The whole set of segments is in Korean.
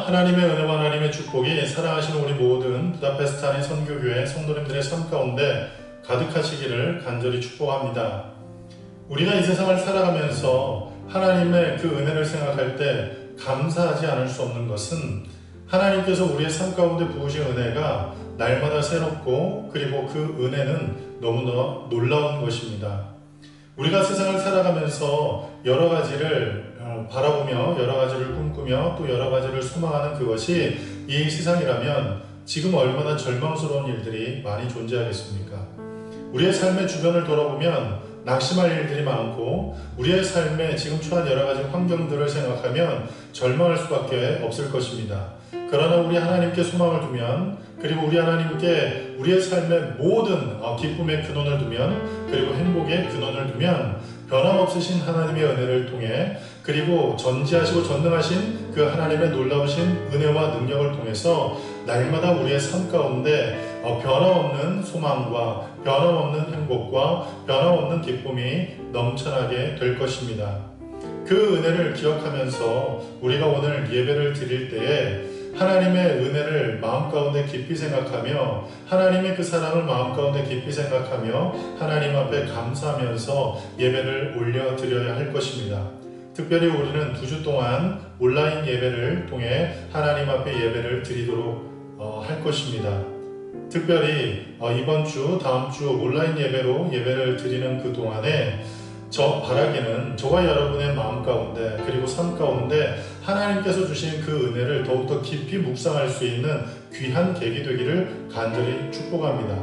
하나님의 은혜와 하나님의 축복이 사랑하시는 우리 모든 부다페스트 안의 선교교회 성도님들의 삶 가운데 가득하시기를 간절히 축복합니다. 우리가 이 세상을 살아가면서 하나님의 그 은혜를 생각할 때 감사하지 않을 수 없는 것은 하나님께서 우리의 삶 가운데 부으신 은혜가 날마다 새롭고 그리고 그 은혜는 너무나 놀라운 것입니다. 우리가 세상을 살아가면서 여러 가지를 바라보며 여러 가지를 꿈꾸며 또 여러 가지를 소망하는 그것이 이 세상이라면 지금 얼마나 절망스러운 일들이 많이 존재하겠습니까? 우리의 삶의 주변을 돌아보면 낙심할 일들이 많고 우리의 삶에 지금 처한 여러 가지 환경들을 생각하면 절망할 수밖에 없을 것입니다. 그러나 우리 하나님께 소망을 두면 그리고 우리 하나님께 우리의 삶의 모든 기쁨의 근원을 두면 그리고 행복의 근원을 두면 변함없으신 하나님의 은혜를 통해 그리고 전지하시고 전능하신 그 하나님의 놀라우신 은혜와 능력을 통해서 날마다 우리의 삶 가운데 변함없는 소망과 변함없는 행복과 변함없는 기쁨이 넘쳐나게 될 것입니다. 그 은혜를 기억하면서 우리가 오늘 예배를 드릴 때에 하나님의 은혜를 마음 가운데 깊이 생각하며 하나님의 그 사랑을 마음 가운데 깊이 생각하며 하나님 앞에 감사하면서 예배를 올려드려야 할 것입니다. 특별히 우리는 2주 동안 온라인 예배를 통해 하나님 앞에 예배를 드리도록 할 것입니다. 특별히 이번 주, 다음 주 온라인 예배로 예배를 드리는 그 동안에 저 바라기는 저와 여러분의 마음 가운데 그리고 삶 가운데 하나님께서 주신 그 은혜를 더욱더 깊이 묵상할 수 있는 귀한 계기 되기를 간절히 축복합니다.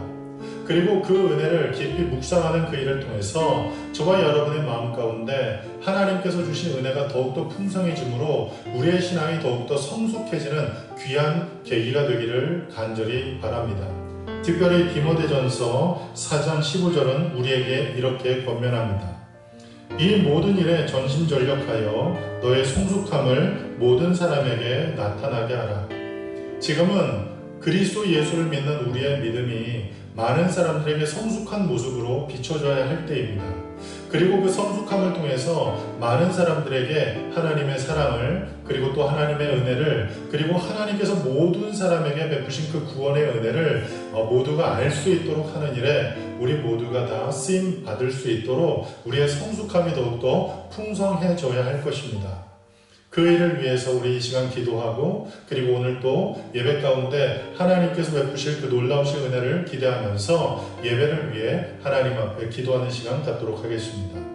그리고 그 은혜를 깊이 묵상하는 그 일을 통해서 저와 여러분의 마음 가운데 하나님께서 주신 은혜가 더욱더 풍성해지므로 우리의 신앙이 더욱더 성숙해지는 귀한 계기가 되기를 간절히 바랍니다. 특별히 디모데전서 4장 15절은 우리에게 이렇게 권면합니다. 이 모든 일에 전심전력하여 너의 성숙함을 모든 사람에게 나타나게 하라. 지금은 그리스도 예수를 믿는 우리의 믿음이 많은 사람들에게 성숙한 모습으로 비춰져야 할 때입니다. 그리고 그 성숙함을 통해서 많은 사람들에게 하나님의 사랑을 그리고 또 하나님의 은혜를 그리고 하나님께서 모든 사람에게 베푸신 그 구원의 은혜를 모두가 알 수 있도록 하는 일에 우리 모두가 다 쓰임 받을 수 있도록 우리의 성숙함이 더욱더 풍성해져야 할 것입니다. 그 일을 위해서 우리 이 시간 기도하고 그리고 오늘 또 예배 가운데 하나님께서 베푸실 그 놀라우신 은혜를 기대하면서 예배를 위해 하나님 앞에 기도하는 시간 갖도록 하겠습니다.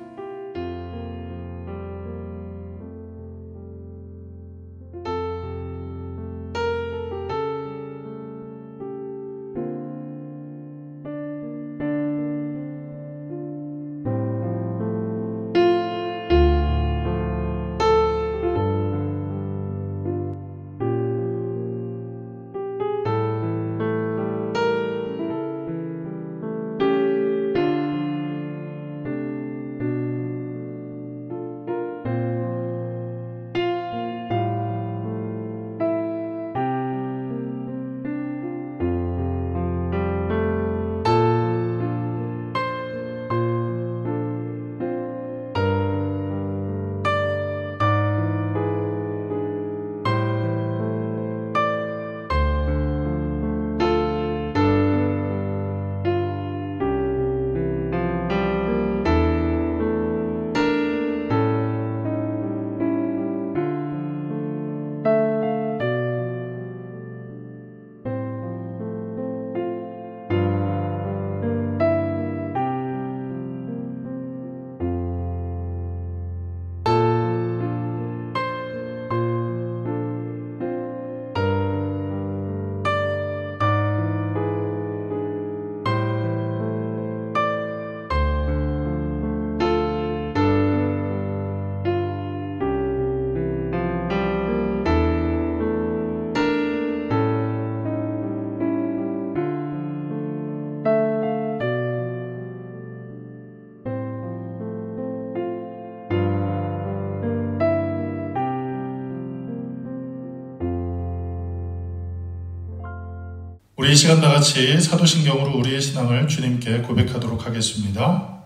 우리 이 시간 다같이 사도신경으로 우리의 신앙을 주님께 고백하도록 하겠습니다.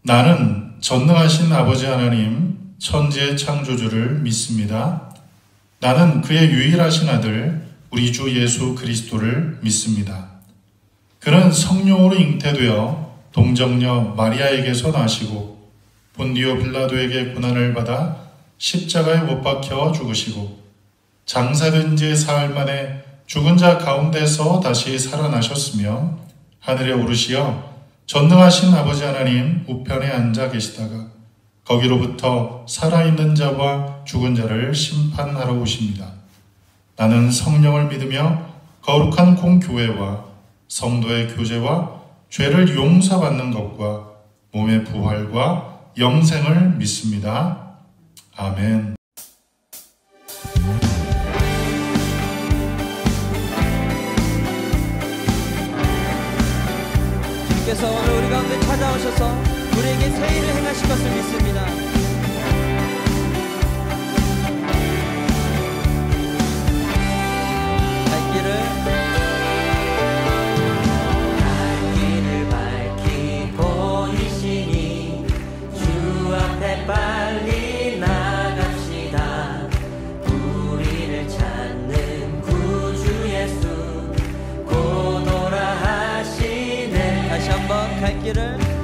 나는 전능하신 아버지 하나님 천지의 창조주를 믿습니다. 나는 그의 유일하신 아들 우리 주 예수 그리스도를 믿습니다. 그는 성령으로 잉태되어 동정녀 마리아에게서 나시고 본디오 빌라도에게 고난을 받아 십자가에 못 박혀 죽으시고 장사된 지 사흘 만에 죽은 자 가운데서 다시 살아나셨으며 하늘에 오르시어 전능하신 아버지 하나님 우편에 앉아 계시다가 거기로부터 살아있는 자와 죽은 자를 심판하러 오십니다. 나는 성령을 믿으며 거룩한 공교회와 성도의 교제와 죄를 용서받는 것과 몸의 부활과 영생을 믿습니다. 아멘. 주께서 오늘 우리 가운데 찾아오셔서 우리에게 새 일을 행하실 것을 믿습니다. 갈 길을 밝히 보이시니 주 앞에 빨리 나갑시다. 우리를 찾는 구주 예수 곧 오라 하시네. 다시 한번 갈 길을 밝히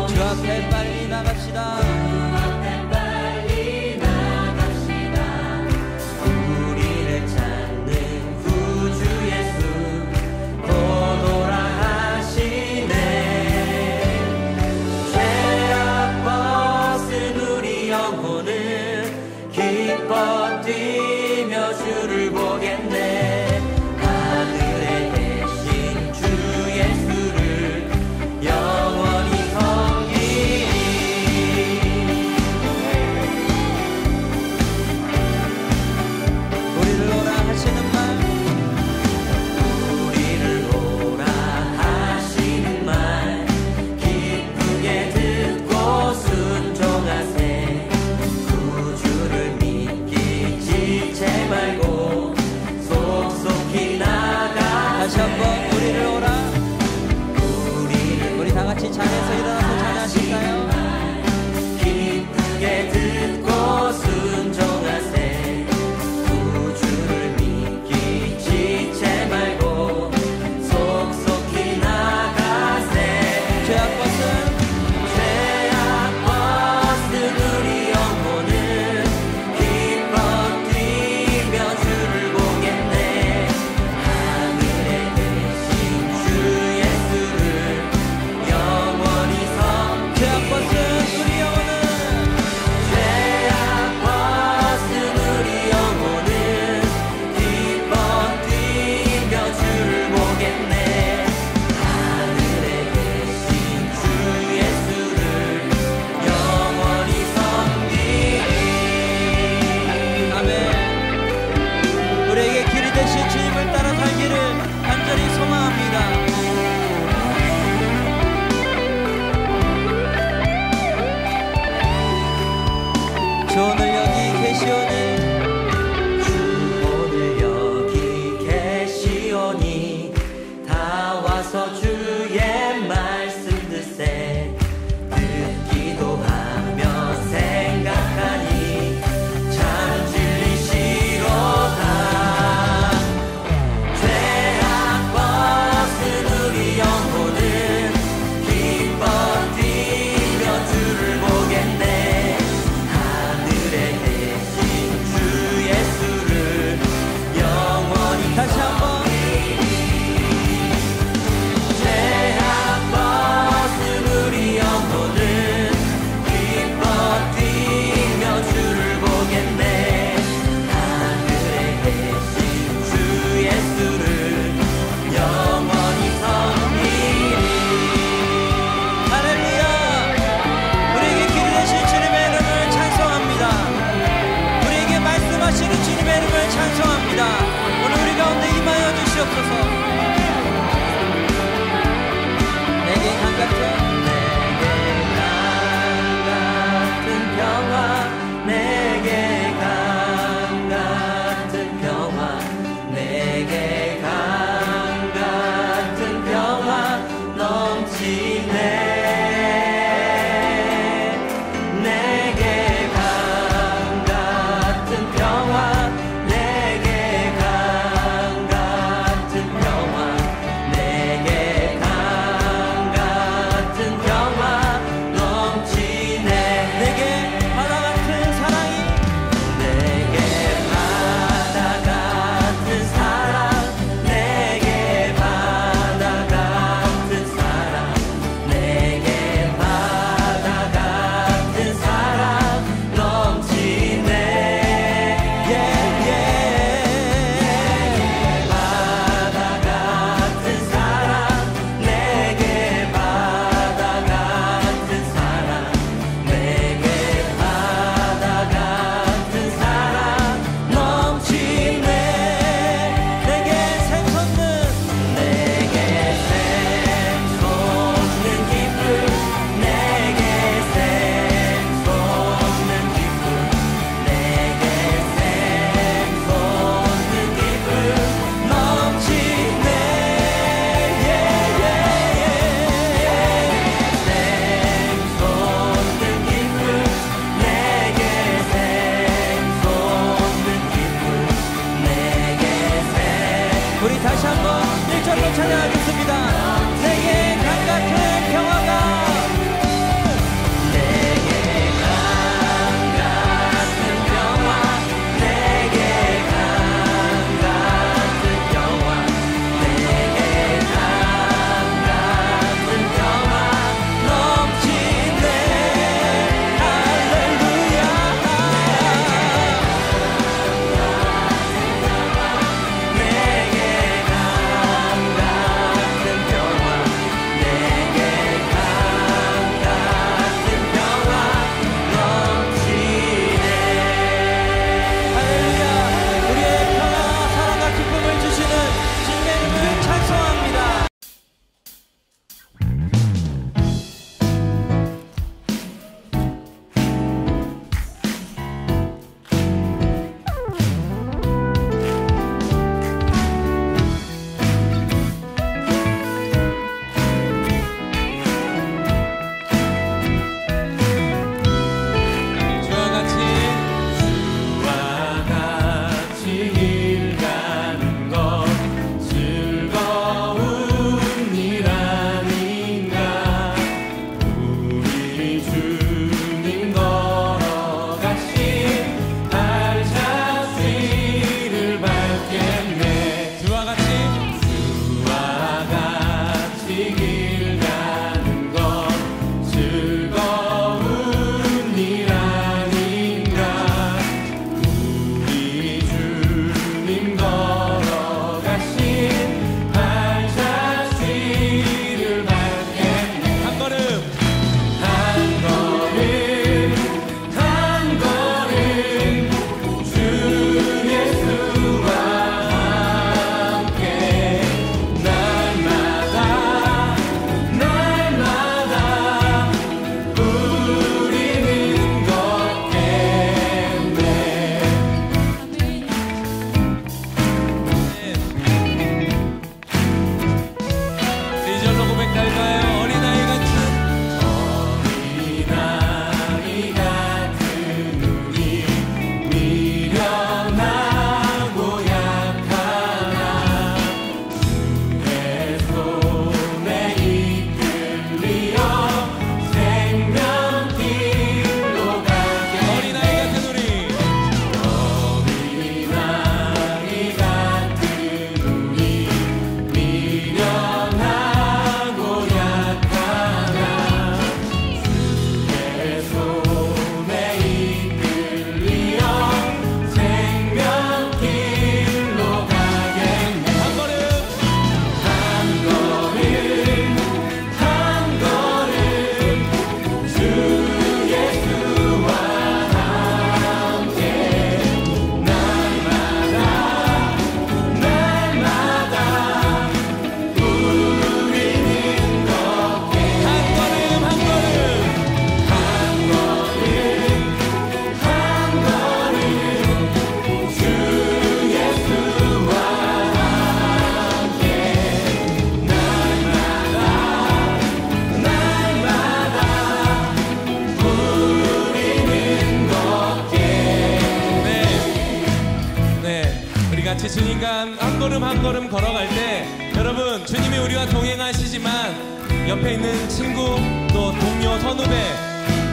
주 앞에 빨리 나갑시다. 주 앞에 빨리 나갑시다. 우리를 찾는 구주 예수 곧 오라 하시네. 죄악 벗은 우리 영혼을 기뻐 뛰며 주를 보겠네. 장에서 일어나서 찬양하실까요? 기쁘게 듣고 순종하세. 구주를 믿기 지체 말고 속속히 나가세. 죄악 벗은 우리 영혼을 기뻐 뛰며 주를 보겠네. 하늘에 계신 주 예수를 죄악 벗은 우리 영혼을 기뻐 뛰며 주를 보겠네. 하늘에 계신 주 예수를 영원히 섬기리. 아멘. 우리에게 길이 되신 주님을 따라 살기를 간절히 소망합니다. 주 오늘 여기 계시오니 주 오늘 여기 계시오니 다 와서 주의 말씀 듣세. 듣기도 하며 생각하니 참 진리시로다. 우리 다시 한번 1절로 찬양하겠습니다. 내게 강 같은 평화가 같이 주님과 한 걸음 한 걸음 걸어갈 때 여러분 주님이 우리와 동행하시지만 옆에 있는 친구 또 동료 선후배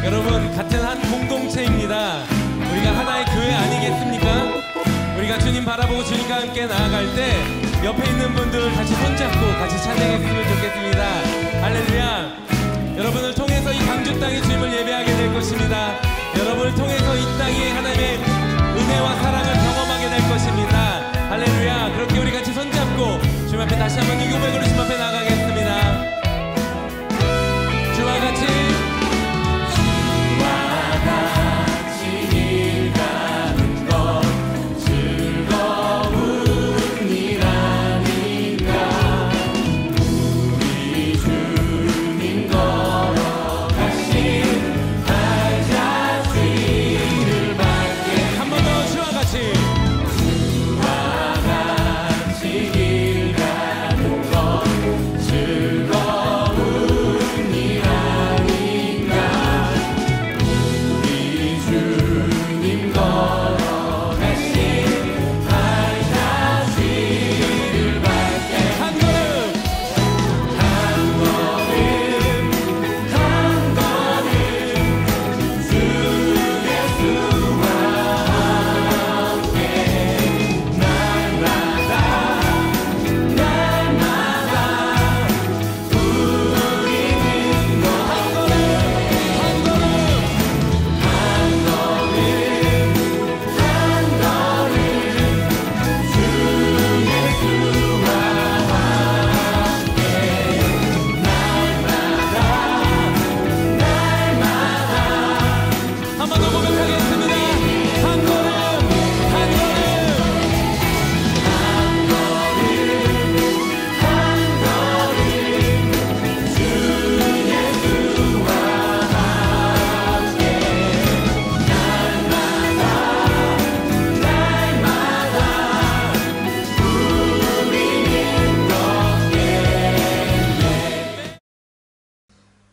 여러분 같은 한 공동체입니다. 우리가 하나의 교회 아니겠습니까? 우리가 주님 바라보고 주님과 함께 나아갈 때 옆에 있는 분들 같이 손잡고 같이 찬양했으면 좋겠습니다. 할렐루야. 여러분을 통해서 이 광주 땅에 주님을 예배하게 될 것입니다. 여러분을 통해서 이 땅에 하나님의 은혜와 사랑을 경험하게 될 것입니다. 할렐루야. 그렇게 우리 같이 손잡고 주님 앞에 다시 한번 이 고백으로 주님 앞에 나가겠습니다. 주와 같이 길 가는 것 즐거운 일 아닌가. 우리 주님 걸어가신 발 자취를 밝게 한 번 더 주와 같이 길 가는 것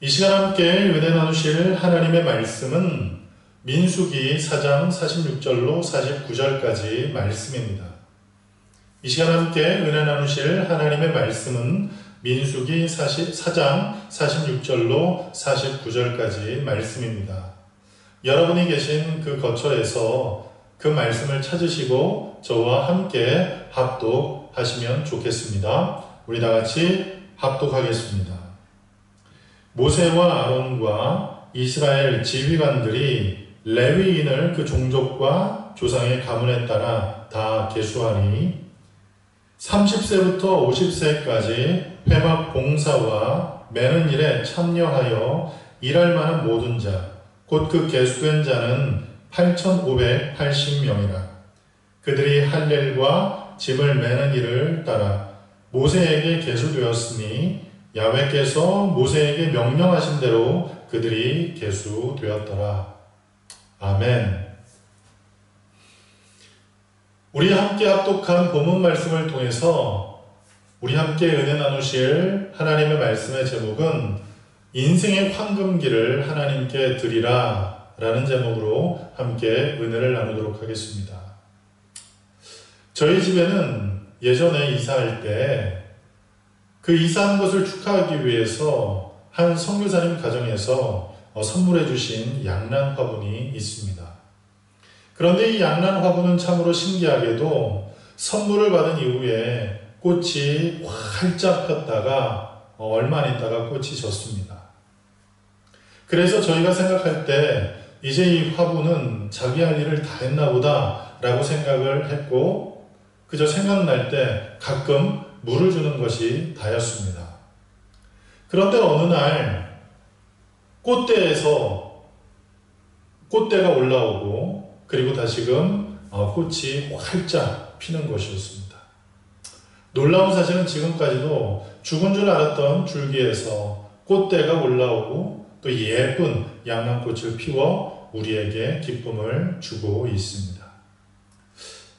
이 시간 함께 은혜 나누실 하나님의 말씀은 민수기 4장 46절로 49절까지 말씀입니다. 이 시간 함께 은혜 나누실 하나님의 말씀은 민수기 4장 46절로 49절까지 말씀입니다. 여러분이 계신 그 거처에서 그 말씀을 찾으시고 저와 함께 합독하시면 좋겠습니다. 우리 다 같이 합독하겠습니다. 모세와 아론과 이스라엘 지휘관들이 레위인을 그 종족과 조상의 가문에 따라 다 계수하니 30세부터 50세까지 회막 봉사와 매는 일에 참여하여 일할 만한 모든 자, 곧 그 계수된 자는 8,580명이라. 그들이 할 일과 짐을 매는 일을 따라 모세에게 계수되었으니 야훼께서 모세에게 명령하신 대로 그들이 계수되었더라. 아멘. 우리 함께 합독한 본문 말씀을 통해서 우리 함께 은혜 나누실 하나님의 말씀의 제목은 인생의 황금기를 하나님께 드리라 라는 제목으로 함께 은혜를 나누도록 하겠습니다. 저희 집에는 예전에 이사할 때 그 이사한 것을 축하하기 위해서 한 선교사님 가정에서 선물해 주신 양란 화분이 있습니다. 그런데 이 양란 화분은 참으로 신기하게도 선물을 받은 이후에 꽃이 활짝 폈다가 얼마 안 있다가 꽃이 졌습니다. 그래서 저희가 생각할 때 이제 이 화분은 자기 할 일을 다 했나 보다 라고 생각을 했고 그저 생각날 때 가끔 물을 주는 것이 다였습니다. 그런데 어느 날 꽃대에서 꽃대가 올라오고 그리고 다시금 꽃이 활짝 피는 것이었습니다. 놀라운 사실은 지금까지도 죽은 줄 알았던 줄기에서 꽃대가 올라오고 또 예쁜 양란꽃을 피워 우리에게 기쁨을 주고 있습니다.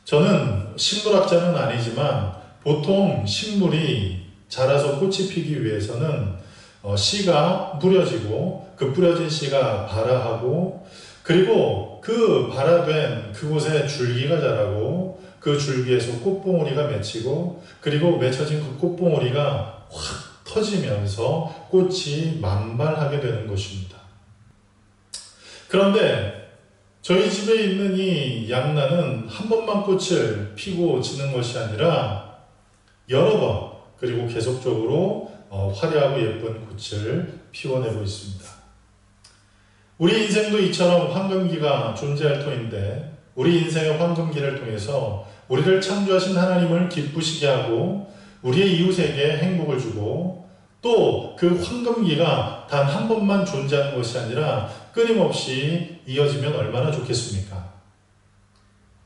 저는 식물학자는 아니지만 보통 식물이 자라서 꽃이 피기 위해서는 씨가 뿌려지고 그 뿌려진 씨가 발아하고 그리고 그 발아된 그곳에 줄기가 자라고 그 줄기에서 꽃봉오리가 맺히고 그리고 맺혀진 그 꽃봉오리가 확 터지면서 꽃이 만발하게 되는 것입니다. 그런데 저희 집에 있는 이 양란은 한 번만 꽃을 피고 지는 것이 아니라 여러 번 그리고 계속적으로 화려하고 예쁜 꽃을 피워내고 있습니다. 우리 인생도 이처럼 황금기가 존재할 터인데 우리 인생의 황금기를 통해서 우리를 창조하신 하나님을 기쁘시게 하고 우리의 이웃에게 행복을 주고 또 그 황금기가 단 한 번만 존재하는 것이 아니라 끊임없이 이어지면 얼마나 좋겠습니까?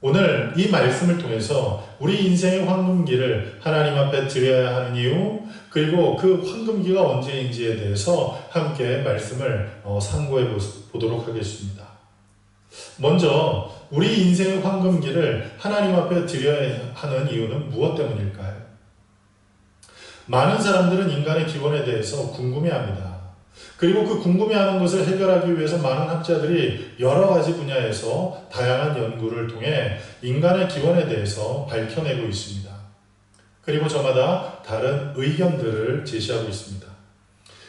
오늘 이 말씀을 통해서 우리 인생의 황금기를 하나님 앞에 드려야 하는 이유 그리고 그 황금기가 언제인지에 대해서 함께 말씀을 상고해 보도록 하겠습니다. 먼저 우리 인생의 황금기를 하나님 앞에 드려야 하는 이유는 무엇 때문일까요? 많은 사람들은 인간의 기원에 대해서 궁금해합니다. 그리고 그 궁금해하는 것을 해결하기 위해서 많은 학자들이 여러 가지 분야에서 다양한 연구를 통해 인간의 기원에 대해서 밝혀내고 있습니다. 그리고 저마다 다른 의견들을 제시하고 있습니다.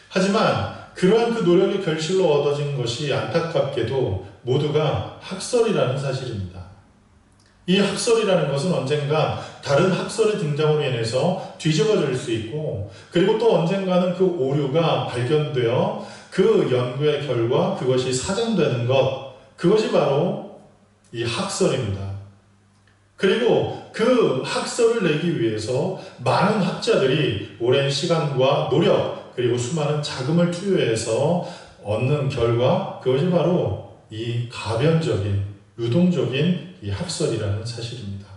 하지만 그러한 그 노력의 결실로 얻어진 것이 안타깝게도 모두가 학설이라는 사실입니다. 이 학설이라는 것은 언젠가 다른 학설의 등장으로 인해서 뒤집어질 수 있고 그리고 또 언젠가는 그 오류가 발견되어 그 연구의 결과 그것이 사장되는 것 그것이 바로 이 학설입니다. 그리고 그 학설을 내기 위해서 많은 학자들이 오랜 시간과 노력 그리고 수많은 자금을 투여해서 얻는 결과 그것이 바로 이 가변적인 유동적인 이 학설이라는 사실입니다.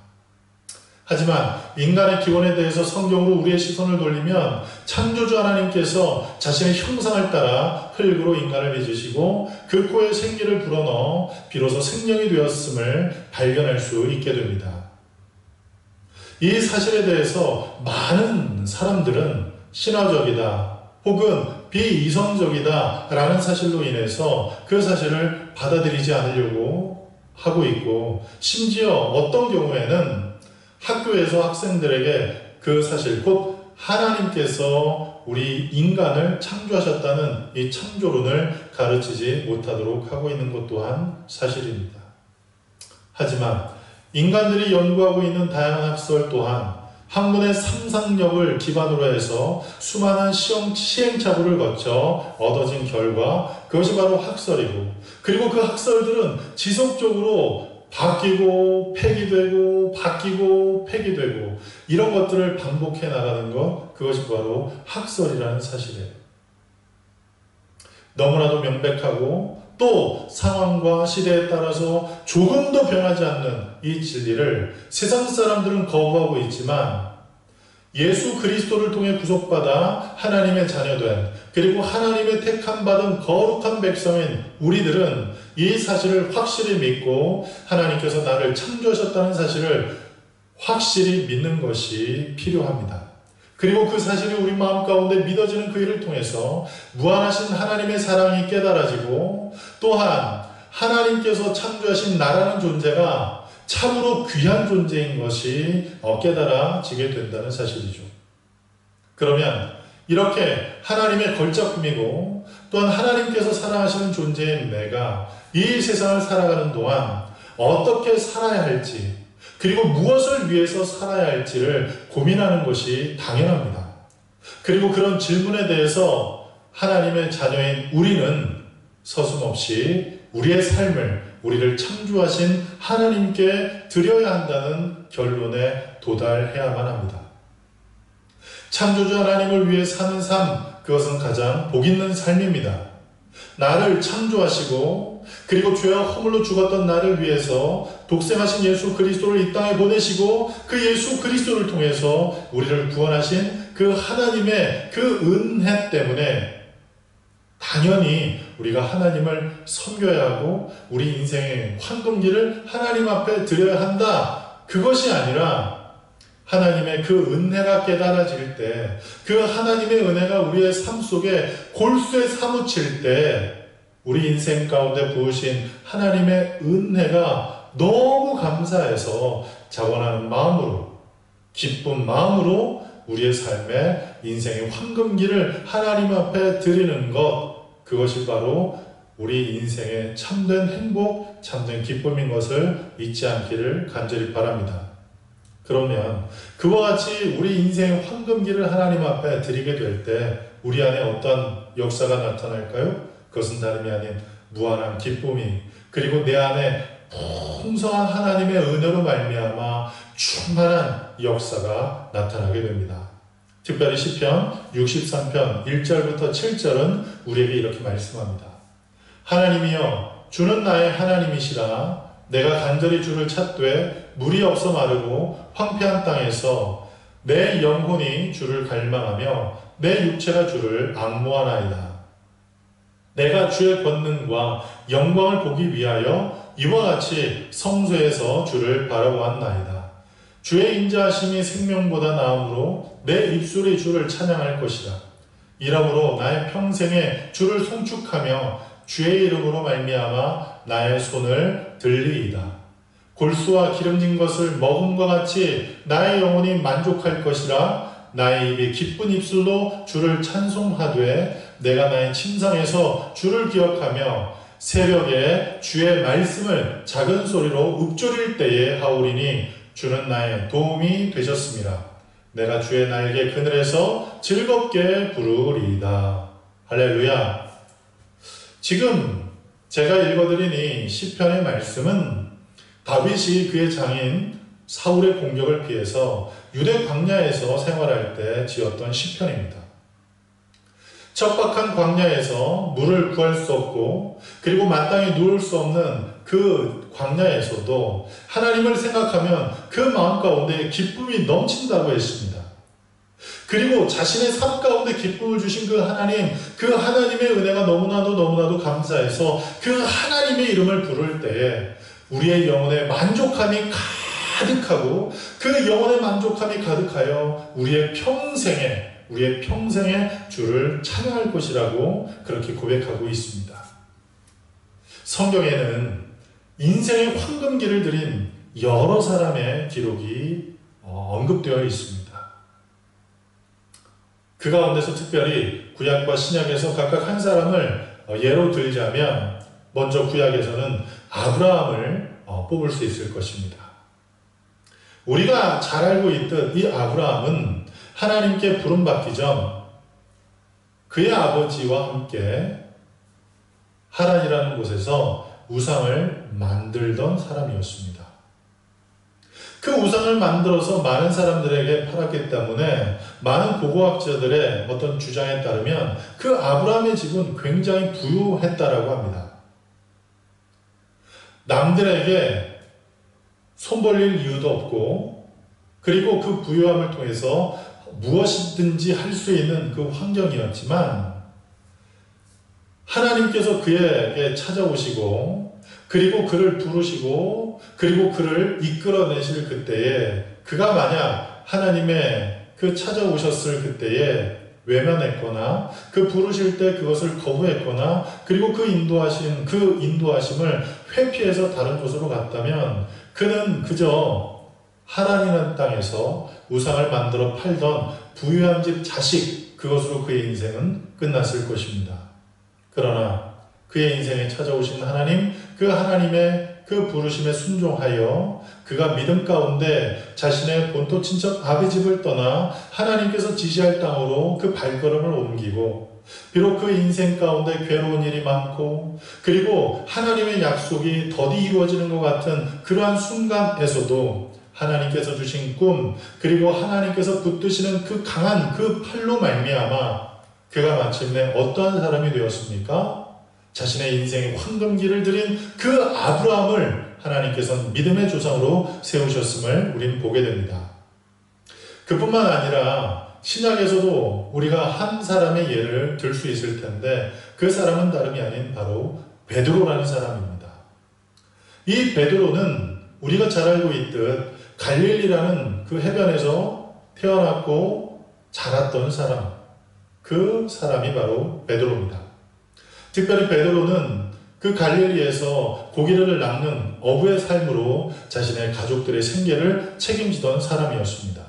하지만 인간의 기원에 대해서 성경으로 우리의 시선을 돌리면 창조주 하나님께서 자신의 형상을 따라 흙으로 인간을 빚으시고 그 코에 생기를 불어넣어 비로소 생명이 되었음을 발견할 수 있게 됩니다. 이 사실에 대해서 많은 사람들은 신화적이다 혹은 비이성적이다라는 사실로 인해서 그 사실을 받아들이지 않으려고 하고 있고, 심지어 어떤 경우에는 학교에서 학생들에게 그 사실, 곧 하나님께서 우리 인간을 창조하셨다는 이 창조론을 가르치지 못하도록 하고 있는 것 또한 사실입니다. 하지만 인간들이 연구하고 있는 다양한 학설 또한 학문의 상상력을 기반으로 해서 수많은 시행착오를 거쳐 얻어진 결과, 그것이 바로 학설이고, 그리고 그 학설들은 지속적으로 바뀌고 폐기되고 바뀌고 폐기되고 이런 것들을 반복해 나가는 것, 그것이 바로 학설이라는 사실이에요. 너무나도 명백하고 또 상황과 시대에 따라서 조금도 변하지 않는 이 진리를 세상 사람들은 거부하고 있지만, 예수 그리스도를 통해 구속받아 하나님의 자녀된, 그리고 하나님의 택함 받은 거룩한 백성인 우리들은 이 사실을 확실히 믿고 하나님께서 나를 창조하셨다는 사실을 확실히 믿는 것이 필요합니다. 그리고 그 사실이 우리 마음 가운데 믿어지는 그 일을 통해서 무한하신 하나님의 사랑이 깨달아지고, 또한 하나님께서 창조하신 나라는 존재가 참으로 귀한 존재인 것이 깨달아지게 된다는 사실이죠. 그러면 이렇게 하나님의 걸작품이고 또한 하나님께서 사랑하시는 존재인 내가 이 세상을 살아가는 동안 어떻게 살아야 할지, 그리고 무엇을 위해서 살아야 할지를 고민하는 것이 당연합니다. 그리고 그런 질문에 대해서 하나님의 자녀인 우리는 서슴없이 우리의 삶을, 우리를 창조하신 하나님께 드려야 한다는 결론에 도달해야만 합니다. 창조주 하나님을 위해 사는 삶, 그것은 가장 복 있는 삶입니다. 나를 창조하시고 그리고 죄와 허물로 죽었던 나를 위해서 독생하신 예수 그리스도를 이 땅에 보내시고 그 예수 그리스도를 통해서 우리를 구원하신 그 하나님의 그 은혜 때문에 당연히 우리가 하나님을 섬겨야 하고 우리 인생의 환동기를 하나님 앞에 드려야 한다. 그것이 아니라 하나님의 그 은혜가 깨달아질 때, 그 하나님의 은혜가 우리의 삶 속에 골수에 사무칠 때 우리 인생 가운데 부으신 하나님의 은혜가 너무 감사해서 자원하는 마음으로, 기쁜 마음으로 우리의 삶에 인생의 황금기를 하나님 앞에 드리는 것, 그것이 바로 우리 인생의 참된 행복, 참된 기쁨인 것을 잊지 않기를 간절히 바랍니다. 그러면 그와 같이 우리 인생의 황금기를 하나님 앞에 드리게 될 때 우리 안에 어떤 역사가 나타날까요? 그것은 다름이 아닌 무한한 기쁨이, 그리고 내 안에 풍성한 하나님의 은혜로 말미암아 충만한 역사가 나타나게 됩니다. 특별히 시편 63편 1절부터 7절은 우리에게 이렇게 말씀합니다. 하나님이여, 주는 나의 하나님이시라. 내가 간절히 주를 찾되 물이 없어 마르고 황폐한 땅에서 내 영혼이 주를 갈망하며 내 육체가 주를 앙모하나이다. 내가 주의 권능과 영광을 보기 위하여 이와 같이 성소에서 주를 바라보았나이다. 주의 인자하심이 생명보다 나음으로 내 입술이 주를 찬양할 것이라. 이러므로 나의 평생에 주를 송축하며 주의 이름으로 말미암아 나의 손을 들리이다. 골수와 기름진 것을 먹음과 같이 나의 영혼이 만족할 것이라. 나의 입이 기쁜 입술로 주를 찬송하되 내가 나의 침상에서 주를 기억하며 새벽에 주의 말씀을 작은 소리로 읊조릴 때에 하오리니 주는 나의 도움이 되셨습니다. 내가 주의 날개 그늘에서 즐겁게 부르리이다. 할렐루야. 지금 제가 읽어드린 이 시편의 말씀은 다윗이 그의 장인 사울의 공격을 피해서 유대 광야에서 생활할 때 지었던 시편입니다. 척박한 광야에서 물을 구할 수 없고 그리고 마땅히 누울 수 없는 그 광야에서도 하나님을 생각하면 그 마음 가운데 기쁨이 넘친다고 했습니다. 그리고 자신의 삶 가운데 기쁨을 주신 그 하나님, 그 하나님의 은혜가 너무나도 감사해서 그 하나님의 이름을 부를 때에 우리의 영혼에 만족함이 가득하고 그 영혼의 만족함이 가득하여 우리의 평생에 우리의 평생의 주를 찬양할 것이라고 그렇게 고백하고 있습니다. 성경에는 인생의 황금기를 들인 여러 사람의 기록이 언급되어 있습니다. 그 가운데서 특별히 구약과 신약에서 각각 한 사람을 예로 들자면 먼저 구약에서는 아브라함을 뽑을 수 있을 것입니다. 우리가 잘 알고 있듯 이 아브라함은 하나님께 부름받기 전 그의 아버지와 함께 하란이라는 곳에서 우상을 만들던 사람이었습니다. 그 우상을 만들어서 많은 사람들에게 팔았기 때문에 많은 고고학자들의 어떤 주장에 따르면 그 아브라함의 집은 굉장히 부유했다라고 합니다. 남들에게 손 벌릴 이유도 없고, 그리고 그 부유함을 통해서 무엇이든지 할 수 있는 그 환경이었지만 하나님께서 그에게 찾아오시고 그리고 그를 부르시고 그리고 그를 이끌어내실 그때에 그가 만약 하나님의 그 찾아오셨을 그때에 외면했거나 그 부르실 때 그것을 거부했거나 그리고 그 인도하심을 회피해서 다른 곳으로 갔다면 그는 그저 하란이라는 땅에서 우상을 만들어 팔던 부유한 집 자식, 그것으로 그의 인생은 끝났을 것입니다. 그러나 그의 인생에 찾아오신 하나님, 그 하나님의 그 부르심에 순종하여 그가 믿음 가운데 자신의 본토 친척 아비 집을 떠나 하나님께서 지시할 땅으로 그 발걸음을 옮기고, 비록 그 인생 가운데 괴로운 일이 많고 그리고 하나님의 약속이 더디 이루어지는 것 같은 그러한 순간에서도 하나님께서 주신 꿈, 그리고 하나님께서 붙드시는 그 강한 그 팔로 말미암아 그가 마침내 어떠한 사람이 되었습니까? 자신의 인생의 황금기를 들인 그 아브라함을 하나님께서는 믿음의 조상으로 세우셨음을 우리는 보게 됩니다. 그뿐만 아니라 신약에서도 우리가 한 사람의 예를 들 수 있을 텐데 그 사람은 다름이 아닌 바로 베드로라는 사람입니다. 이 베드로는 우리가 잘 알고 있듯 갈릴리라는 그 해변에서 태어났고 자랐던 사람, 그 사람이 바로 베드로입니다. 특별히 베드로는 그 갈릴리에서 고기를 낚는 어부의 삶으로 자신의 가족들의 생계를 책임지던 사람이었습니다.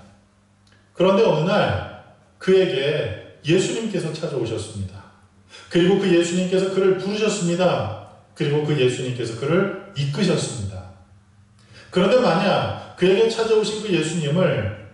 그런데 어느 날 그에게 예수님께서 찾아오셨습니다. 그리고 그 예수님께서 그를 부르셨습니다. 그리고 그 예수님께서 그를 이끄셨습니다. 그런데 만약 그에게 찾아오신 그 예수님을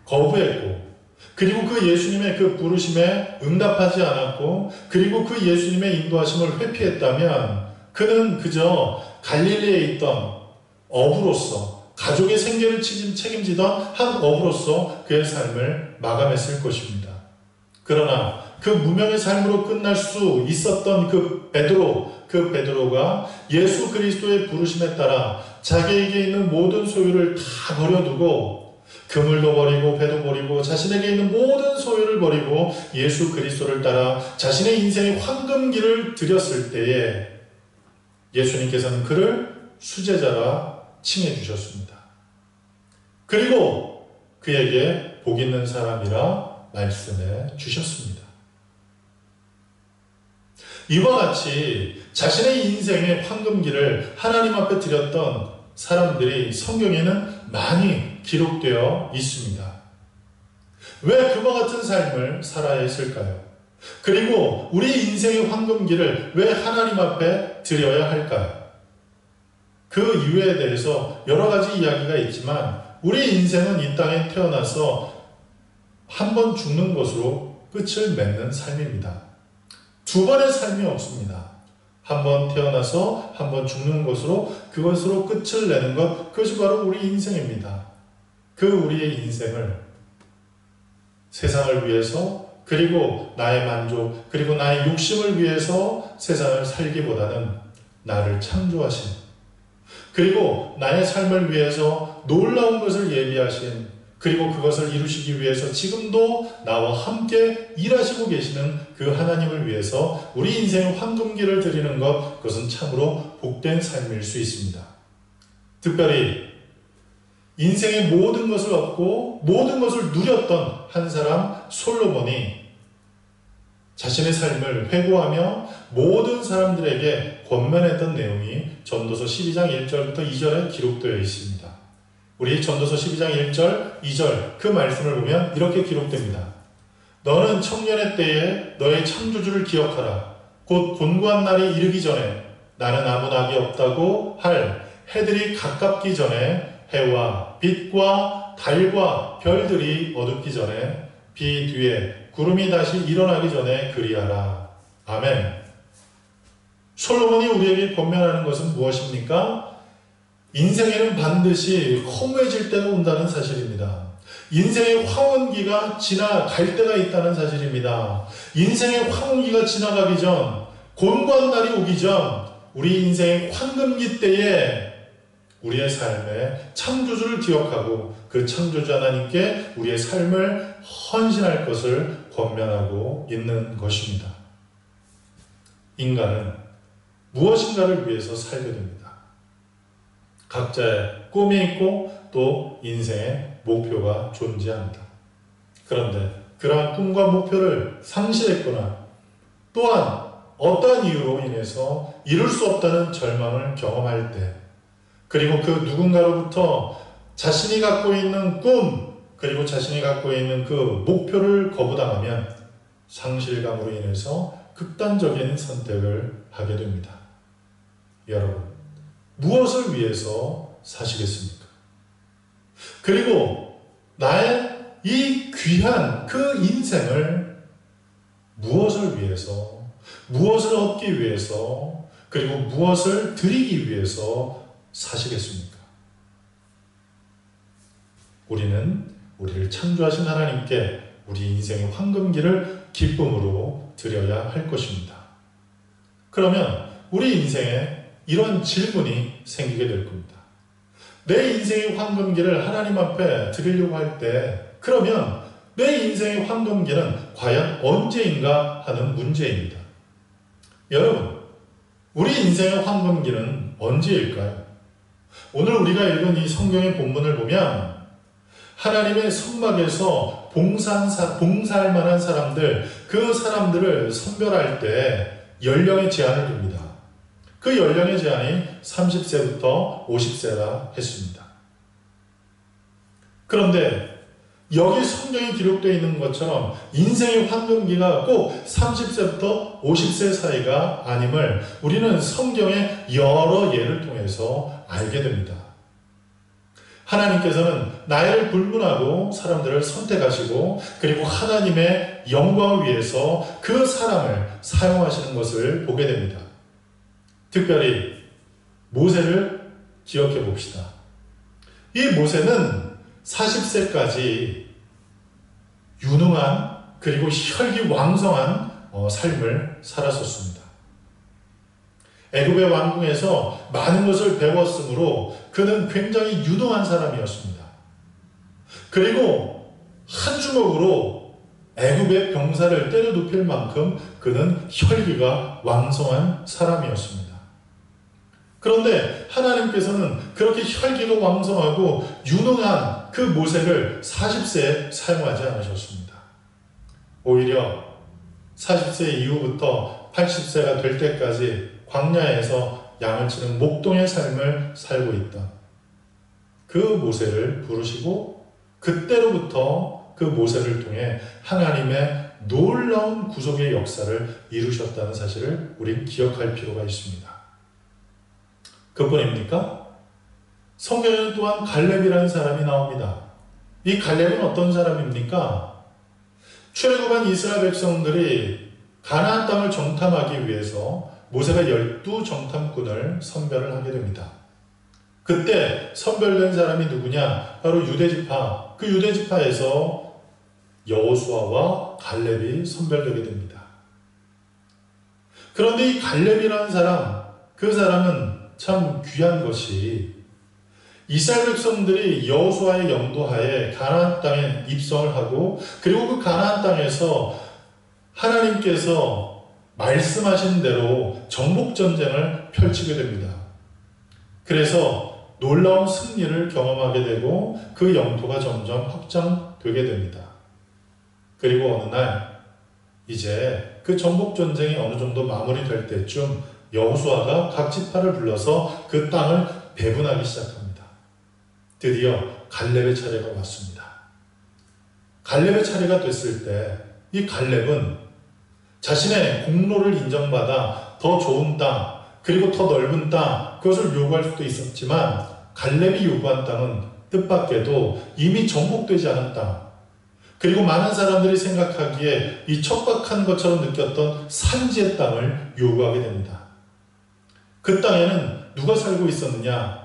거부했고 그리고 그 예수님의 그 부르심에 응답하지 않았고 그리고 그 예수님의 인도하심을 회피했다면 그는 그저 갈릴리에 있던 어부로서 가족의 생계를 책임지던 한 어부로서 그의 삶을 마감했을 것입니다. 그러나 그 무명의 삶으로 끝날 수 있었던 그 베드로가 예수 그리스도의 부르심에 따라 자기에게 있는 모든 소유를 다 버려두고 그물도 버리고 배도 버리고 자신에게 있는 모든 소유를 버리고 예수 그리스도를 따라 자신의 인생의 황금기를 들였을 때에 예수님께서는 그를 수제자라 칭해 주셨습니다. 그리고 그에게 복 있는 사람이라 말씀해 주셨습니다. 이와 같이 자신의 인생의 황금기를 하나님 앞에 드렸던 사람들이 성경에는 많이 기록되어 있습니다. 왜 그와 같은 삶을 살아야 했을까요? 그리고 우리 인생의 황금기를 왜 하나님 앞에 드려야 할까요? 그 이유에 대해서 여러 가지 이야기가 있지만 우리 인생은 이 땅에 태어나서 한 번 죽는 것으로 끝을 맺는 삶입니다. 두 번의 삶이 없습니다. 한 번 태어나서 한 번 죽는 것으로 그것으로 끝을 내는 것, 그것이 바로 우리 인생입니다. 그 우리의 인생을 세상을 위해서 그리고 나의 만족 그리고 나의 욕심을 위해서 세상을 살기보다는 나를 창조하신 그리고 나의 삶을 위해서 놀라운 것을 예비하신 그리고 그것을 이루시기 위해서 지금도 나와 함께 일하시고 계시는 그 하나님을 위해서 우리 인생의 황금기를 드리는 것, 그것은 참으로 복된 삶일 수 있습니다. 특별히 인생의 모든 것을 얻고 모든 것을 누렸던 한 사람 솔로몬이 자신의 삶을 회고하며 모든 사람들에게 권면했던 내용이 전도서 12장 1절부터 2절에 기록되어 있습니다. 우리 전도서 12장 1절, 2절 그 말씀을 보면 이렇게 기록됩니다. 너는 청년의 때에 너의 창조주를 기억하라. 곧 곤고한 날이 이르기 전에 나는 아무 낙이 없다고 할 해들이 가깝기 전에 해와 빛과 달과 별들이 어둡기 전에 비 뒤에 구름이 다시 일어나기 전에 그리하라. 아멘. 솔로몬이 우리에게 권면하는 것은 무엇입니까? 인생에는 반드시 허무해질 때가 온다는 사실입니다. 인생의 황혼기가 지나갈 때가 있다는 사실입니다. 인생의 황혼기가 지나가기 전, 곤고한 날이 오기 전 우리 인생의 황금기 때에 우리의 삶에 창조주를 기억하고 그 창조주 하나님께 우리의 삶을 헌신할 것을 권면하고 있는 것입니다. 인간은 무엇인가를 위해서 살게 됩니다. 각자의 꿈이 있고 또 인생의 목표가 존재합니다. 그런데 그러한 꿈과 목표를 상실했거나 또한 어떠한 이유로 인해서 이룰 수 없다는 절망을 경험할 때, 그리고 그 누군가로부터 자신이 갖고 있는 꿈, 그리고 자신이 갖고 있는 그 목표를 거부당하면 상실감으로 인해서 극단적인 선택을 하게 됩니다. 여러분, 무엇을 위해서 사시겠습니까? 그리고 나의 이 귀한 그 인생을 무엇을 위해서, 무엇을 얻기 위해서, 그리고 무엇을 드리기 위해서 사시겠습니까? 우리는 우리를 창조하신 하나님께 우리 인생의 황금기를 기쁨으로 드려야 할 것입니다. 그러면 우리 인생에 이런 질문이 생기게 될 겁니다. 내 인생의 황금기를 하나님 앞에 드리려고 할 때, 그러면 내 인생의 황금기는 과연 언제인가 하는 문제입니다. 여러분, 우리 인생의 황금기는 언제일까요? 오늘 우리가 읽은 이 성경의 본문을 보면 하나님의 성막에서 봉사할 만한 사람들, 그 사람들을 선별할 때 연령의 제한을 둡니다. 그 연령의 제한이 30세부터 50세라 했습니다. 그런데 여기 성경에 기록되어 있는 것처럼 인생의 황금기가 꼭 30세부터 50세 사이가 아님을 우리는 성경의 여러 예를 통해서 알게 됩니다. 하나님께서는 나이를 불문하고 사람들을 선택하시고 그리고 하나님의 영광을 위해서 그 사람을 사용하시는 것을 보게 됩니다. 특별히 모세를 기억해 봅시다. 이 모세는 40세까지 유능한 그리고 혈기왕성한 삶을 살았었습니다. 애굽의 왕궁에서 많은 것을 배웠으므로 그는 굉장히 유능한 사람이었습니다. 그리고 한 주먹으로 애굽의 병사를 때려 눕힐 만큼 그는 혈기가 왕성한 사람이었습니다. 그런데 하나님께서는 그렇게 혈기가 왕성하고 유능한 그 모세를 40세에 사용하지 않으셨습니다. 오히려 40세 이후부터 80세가 될 때까지 광야에서 양을 치는 목동의 삶을 살고 있던 그 모세를 부르시고 그때로부터 그 모세를 통해 하나님의 놀라운 구속의 역사를 이루셨다는 사실을 우린 기억할 필요가 있습니다. 그뿐입니까? 성경에는 또한 갈렙이라는 사람이 나옵니다. 이 갈렙은 어떤 사람입니까? 출애굽한 이스라엘 백성들이 가나안 땅을 정탐하기 위해서 모세가 12 정탐꾼을 선별을 하게 됩니다. 그때 선별된 사람이 누구냐? 바로 유대지파. 그 유대지파에서 여호수아와 갈렙이 선별되게 됩니다. 그런데 이 갈렙이라는 사람, 그 사람은 참 귀한 것이 이스라엘 백성들이 여호수아의 영도하에 가나안 땅에 입성을 하고 그리고 그 가나안 땅에서 하나님께서 말씀하신 대로 정복전쟁을 펼치게 됩니다. 그래서 놀라운 승리를 경험하게 되고 그 영토가 점점 확장되게 됩니다. 그리고 어느 날 이제 그 전복 전쟁이 어느 정도 마무리될 때쯤 여호수아가 각 지파를 불러서 그 땅을 배분하기 시작합니다. 드디어 갈렙의 차례가 왔습니다. 갈렙의 차례가 됐을 때 이 갈렙은 자신의 공로를 인정받아 더 좋은 땅, 그리고 더 넓은 땅, 그것을 요구할 수도 있었지만 갈렙이 요구한 땅은 뜻밖에도 이미 정복되지 않은 땅, 그리고 많은 사람들이 생각하기에 이 척박한 것처럼 느꼈던 산지의 땅을 요구하게 됩니다. 그 땅에는 누가 살고 있었느냐?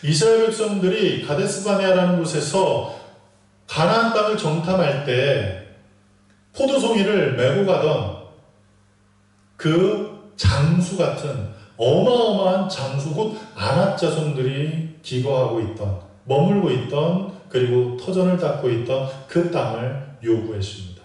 이스라엘 백성들이 가데스바네아라는 곳에서 가나안 땅을 정탐할 때 포도송이를 메고 가던 그 장수 같은 어마어마한 장수 곧 아낙 자손들이 기거하고 있던, 머물고 있던, 그리고 터전을 닦고 있던 그 땅을 요구했습니다.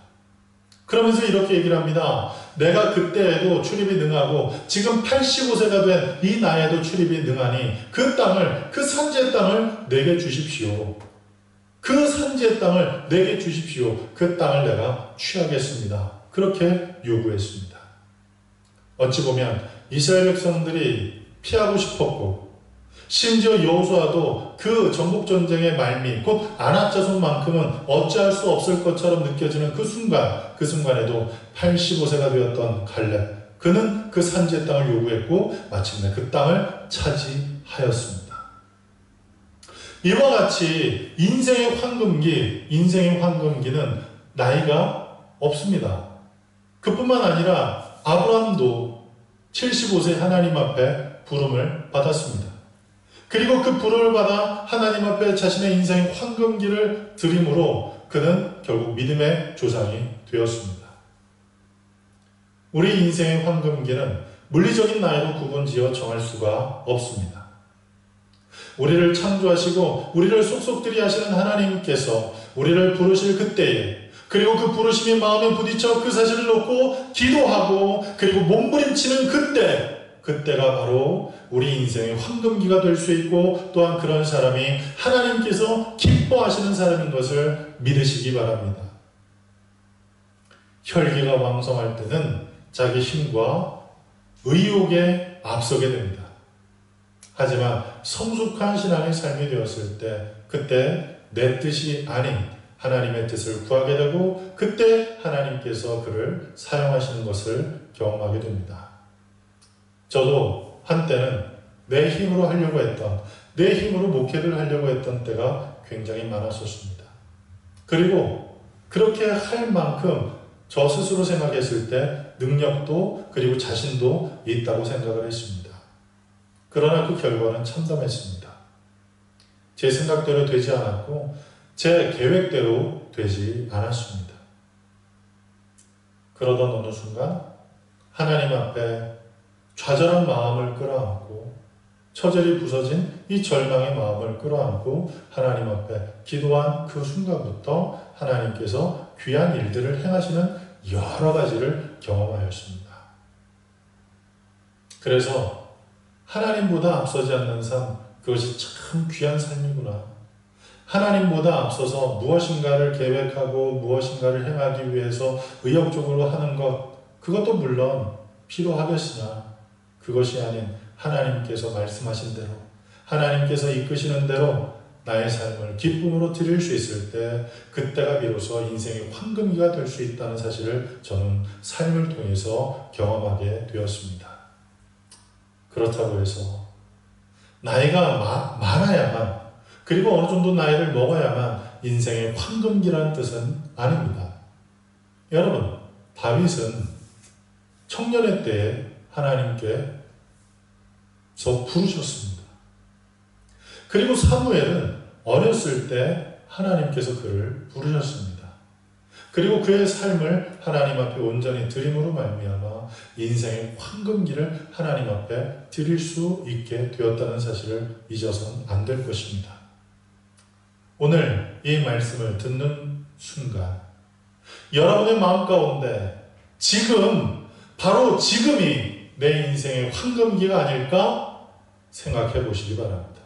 그러면서 이렇게 얘기를 합니다. 내가 그때에도 출입이 능하고 지금 85세가 된 이 나이에도 출입이 능하니 그 땅을, 그 산지의 땅을 내게 주십시오. 그 산지의 땅을 내게 주십시오. 그 땅을 내가 취하겠습니다. 그렇게 요구했습니다. 어찌 보면 이스라엘 백성들이 피하고 싶었고 심지어 여호수아도 그 전복전쟁의 말미 곧 아낙 자손만큼은 어찌할 수 없을 것처럼 느껴지는 그 순간에도 85세가 되었던 갈렙, 그는 그 산지의 땅을 요구했고 마침내 그 땅을 차지하였습니다. 이와 같이 인생의 황금기는 나이가 없습니다. 그뿐만 아니라 아브라함도 75세 하나님 앞에 부름을 받았습니다. 그리고 그 부름을 받아 하나님 앞에 자신의 인생의 황금기를 드림으로 그는 결국 믿음의 조상이 되었습니다. 우리 인생의 황금기는 물리적인 나이로 구분지어 정할 수가 없습니다. 우리를 창조하시고 우리를 속속들이 하시는 하나님께서 우리를 부르실 그때에, 그리고 그 부르심이 마음에 부딪혀 그 사실을 놓고 기도하고 그리고 몸부림치는 그때가 바로 우리 인생의 황금기가 될 수 있고, 또한 그런 사람이 하나님께서 기뻐하시는 사람인 것을 믿으시기 바랍니다. 혈기가 왕성할 때는 자기 힘과 의욕에 앞서게 됩니다. 하지만 성숙한 신앙의 삶이 되었을 때 그때 내 뜻이 아닌 하나님의 뜻을 구하게 되고 그때 하나님께서 그를 사용하시는 것을 경험하게 됩니다. 저도 한때는 내 힘으로 하려고 했던, 내 힘으로 목회를 하려고 했던 때가 굉장히 많았었습니다. 그리고 그렇게 할 만큼 저 스스로 생각했을 때 능력도 그리고 자신도 있다고 생각을 했습니다. 그러나 그 결과는 참담했습니다. 제 생각대로 되지 않았고 제 계획대로 되지 않았습니다. 그러던 어느 순간 하나님 앞에 좌절한 마음을 끌어안고 처절히 부서진 이 절망의 마음을 끌어안고 하나님 앞에 기도한 그 순간부터 하나님께서 귀한 일들을 행하시는 여러 가지를 경험하였습니다. 그래서 하나님보다 앞서지 않는 삶, 그것이 참 귀한 삶이구나. 하나님보다 앞서서 무엇인가를 계획하고 무엇인가를 행하기 위해서 의욕적으로 하는 것, 그것도 물론 필요하겠으나 그것이 아닌 하나님께서 말씀하신 대로, 하나님께서 이끄시는 대로 나의 삶을 기쁨으로 드릴 수 있을 때 그때가 비로소 인생의 황금기가 될 수 있다는 사실을 저는 삶을 통해서 경험하게 되었습니다. 그렇다고 해서 나이가 많아야만, 그리고 어느 정도 나이를 먹어야만 인생의 황금기라는 뜻은 아닙니다. 여러분, 다윗은 청년의 때에 하나님께서 부르셨습니다. 그리고 사무엘은 어렸을 때 하나님께서 그를 부르셨습니다. 그리고 그의 삶을 하나님 앞에 온전히 드림으로 말미암아 인생의 황금기를 하나님 앞에 드릴 수 있게 되었다는 사실을 잊어서는 안 될 것입니다. 오늘 이 말씀을 듣는 순간 여러분의 마음 가운데 지금, 바로 지금이 내 인생의 황금기가 아닐까 생각해 보시기 바랍니다.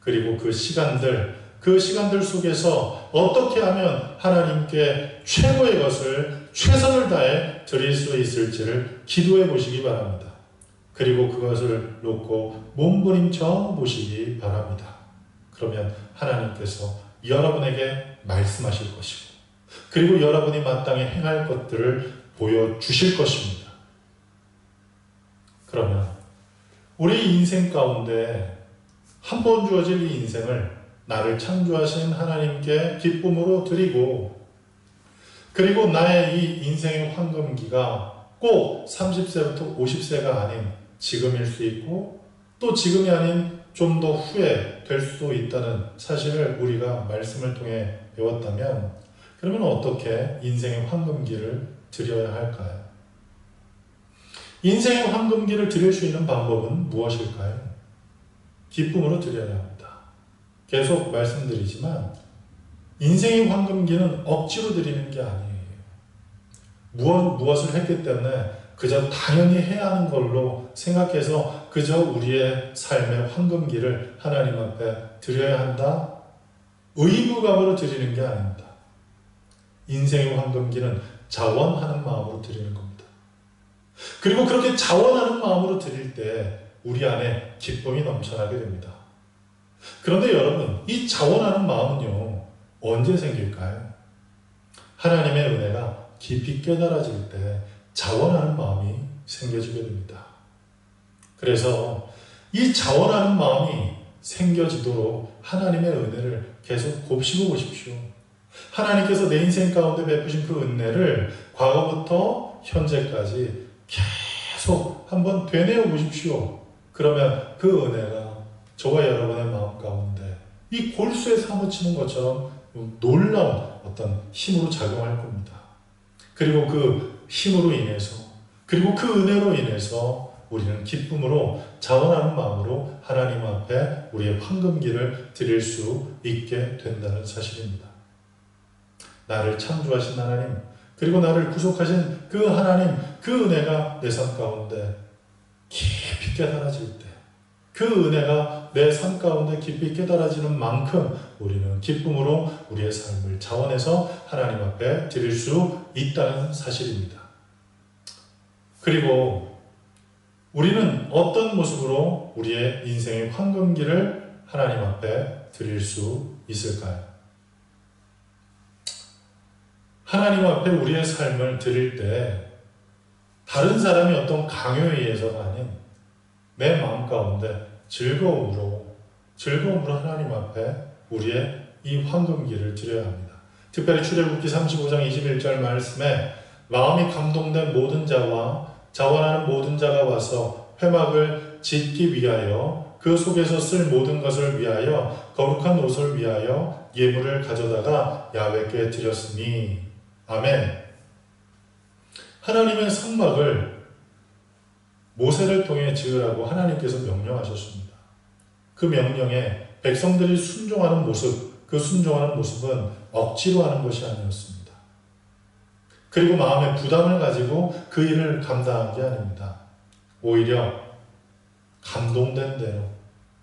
그리고 그 시간들 속에서 어떻게 하면 하나님께 최고의 것을 최선을 다해 드릴 수 있을지를 기도해 보시기 바랍니다. 그리고 그것을 놓고 몸부림쳐 보시기 바랍니다. 그러면 하나님께서 여러분에게 말씀하실 것이고, 그리고 여러분이 마땅히 행할 것들을 보여주실 것입니다. 그러면 우리 인생 가운데 한 번 주어질 이 인생을 나를 창조하신 하나님께 기쁨으로 드리고, 그리고 나의 이 인생의 황금기가 꼭 30세부터 50세가 아닌 지금일 수 있고, 또 지금이 아닌 좀 더 후에 될 수도 있다는 사실을 우리가 말씀을 통해 배웠다면, 그러면 어떻게 인생의 황금기를 드려야 할까요? 인생의 황금기를 드릴 수 있는 방법은 무엇일까요? 기쁨으로 드려야 합니다. 계속 말씀드리지만 인생의 황금기는 억지로 드리는 게 아니에요. 무엇을 했기 때문에 그저 당연히 해야 하는 걸로 생각해서 그저 우리의 삶의 황금기를 하나님 앞에 드려야 한다? 의무감으로 드리는 게 아닙니다. 인생의 황금기는 자원하는 마음으로 드리는 겁니다. 그리고 그렇게 자원하는 마음으로 드릴 때 우리 안에 기쁨이 넘쳐나게 됩니다. 그런데 여러분, 이 자원하는 마음은요, 언제 생길까요? 하나님의 은혜가 깊이 깨달아질 때 자원하는 마음이 생겨지게 됩니다. 그래서 이 자원하는 마음이 생겨지도록 하나님의 은혜를 계속 곱씹어 보십시오. 하나님께서 내 인생 가운데 베푸신 그 은혜를 과거부터 현재까지 계속 한번 되뇌어 보십시오. 그러면 그 은혜가 저와 여러분의 마음 가운데 이 골수에 사무치는 것처럼 놀라운 어떤 힘으로 작용할 겁니다. 그리고 그 힘으로 인해서, 그리고 그 은혜로 인해서 우리는 기쁨으로 자원하는 마음으로 하나님 앞에 우리의 황금기를 드릴 수 있게 된다는 사실입니다. 나를 창조하신 하나님, 그리고 나를 구속하신 그 하나님, 그 은혜가 내 삶 가운데 깊이 깨달아질 때, 그 은혜가 내 삶 가운데 깊이 깨달아지는 만큼 우리는 기쁨으로 우리의 삶을 자원해서 하나님 앞에 드릴 수 있다는 사실입니다. 그리고 우리는 어떤 모습으로 우리의 인생의 황금기를 하나님 앞에 드릴 수 있을까요? 하나님 앞에 우리의 삶을 드릴 때 다른 사람이 어떤 강요에 의해서가 아닌 내 마음 가운데 즐거움으로 하나님 앞에 우리의 이 황금기를 드려야 합니다. 특별히 출애굽기 35장 21절 말씀에 마음이 감동된 모든 자와 자원하는 모든 자가 와서 회막을 짓기 위하여 그 속에서 쓸 모든 것을 위하여 거룩한 옷을 위하여 예물을 가져다가 야훼께 드렸으니. 아멘. 하나님의 성막을 모세를 통해 지으라고 하나님께서 명령하셨습니다. 그 명령에 백성들이 순종하는 모습, 그 순종하는 모습은 억지로 하는 것이 아니었습니다. 그리고 마음의 부담을 가지고 그 일을 감당한 게 아닙니다. 오히려 감동된 대로,